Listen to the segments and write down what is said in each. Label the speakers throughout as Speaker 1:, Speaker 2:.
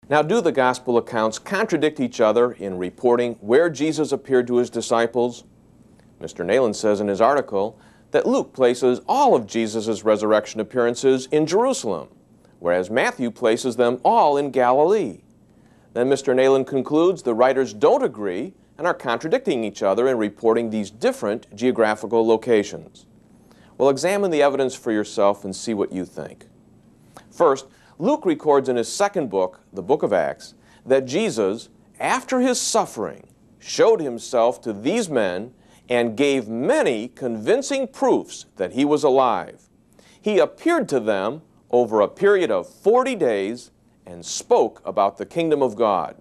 Speaker 1: Now, do the gospel accounts contradict each other in reporting where Jesus appeared to his disciples? Mr. Nayland says in his article that Luke places all of Jesus' resurrection appearances in Jerusalem, whereas Matthew places them all in Galilee. Then Mr. Nayland concludes the writers don't agree and are contradicting each other in reporting these different geographical locations. Well, examine the evidence for yourself and see what you think. First, Luke records in his second book, the book of Acts, that Jesus, after his suffering, showed himself to these men and gave many convincing proofs that he was alive. He appeared to them over a period of 40 days and spoke about the kingdom of God.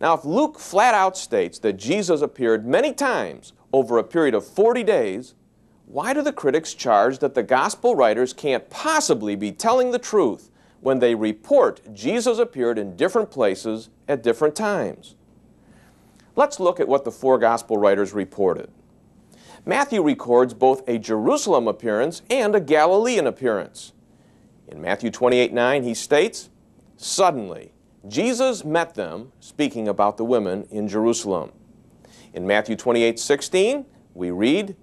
Speaker 1: Now, if Luke flat out states that Jesus appeared many times over a period of 40 days, why do the critics charge that the gospel writers can't possibly be telling the truth when they report Jesus appeared in different places at different times? Let's look at what the four gospel writers reported. Matthew records both a Jerusalem appearance and a Galilean appearance. In Matthew 28:9, he states, "Suddenly, Jesus met them," speaking about the women in Jerusalem. In Matthew 28:16, we read,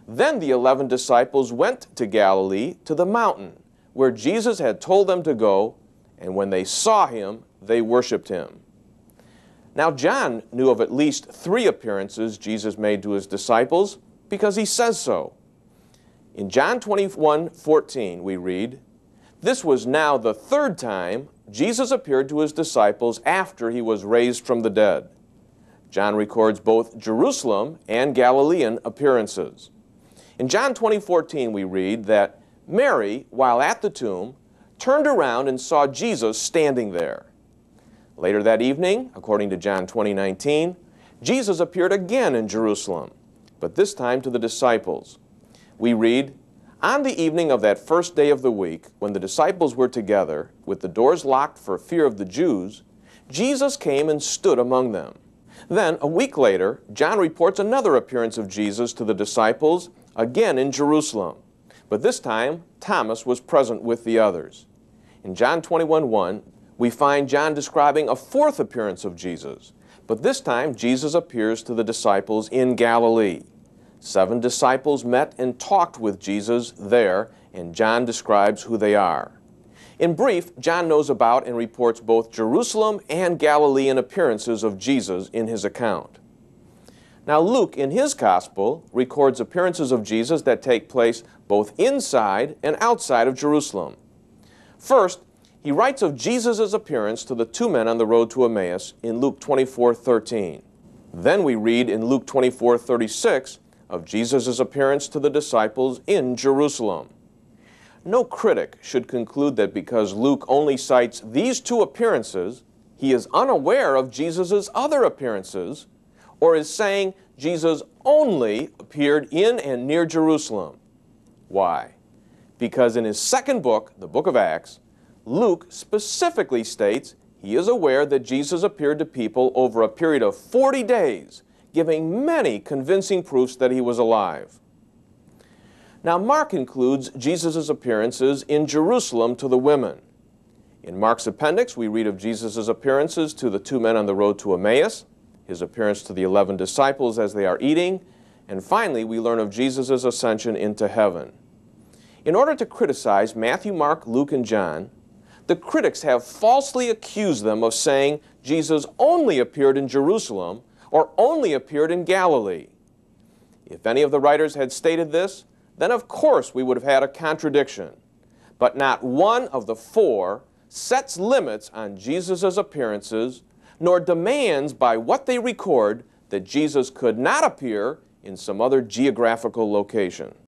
Speaker 1: "Then the 11 disciples went to Galilee, to the mountain, where Jesus had told them to go, and when they saw him, they worshipped him." Now, John knew of at least 3 appearances Jesus made to his disciples because he says so. In John 21:14, we read, "This was now the 3rd time Jesus appeared to his disciples after he was raised from the dead." John records both Jerusalem and Galilean appearances. In John 20:14, we read that Mary, while at the tomb, turned around and saw Jesus standing there. Later that evening, according to John 20:19, Jesus appeared again in Jerusalem, but this time to the disciples. We read, "On the evening of that first day of the week, when the disciples were together, with the doors locked for fear of the Jews, Jesus came and stood among them." Then, a week later, John reports another appearance of Jesus to the disciples, again in Jerusalem. But this time, Thomas was present with the others. In John 21:1, we find John describing a 4th appearance of Jesus. But this time, Jesus appears to the disciples in Galilee. 7 disciples met and talked with Jesus there, and John describes who they are. In brief, John knows about and reports both Jerusalem and Galilean appearances of Jesus in his account. Now, Luke, in his gospel, records appearances of Jesus that take place both inside and outside of Jerusalem. First, he writes of Jesus' appearance to the 2 men on the road to Emmaus in Luke 24:13. Then we read in Luke 24:36 of Jesus' appearance to the disciples in Jerusalem. No critic should conclude that because Luke only cites these 2 appearances, he is unaware of Jesus' other appearances, or is saying Jesus only appeared in and near Jerusalem. Why? Because in his second book, the book of Acts, Luke specifically states he is aware that Jesus appeared to people over a period of 40 days, giving many convincing proofs that he was alive. Now, Mark includes Jesus' appearances in Jerusalem to the women. In Mark's appendix, we read of Jesus' appearances to the 2 men on the road to Emmaus, his appearance to the 11 disciples as they are eating, and finally, we learn of Jesus' ascension into heaven. In order to criticize Matthew, Mark, Luke, and John, the critics have falsely accused them of saying Jesus only appeared in Jerusalem or only appeared in Galilee. If any of the writers had stated this, then of course we would have had a contradiction. But not one of the 4 sets limits on Jesus' appearances, nor demands by what they record that Jesus could not appear in some other geographical location.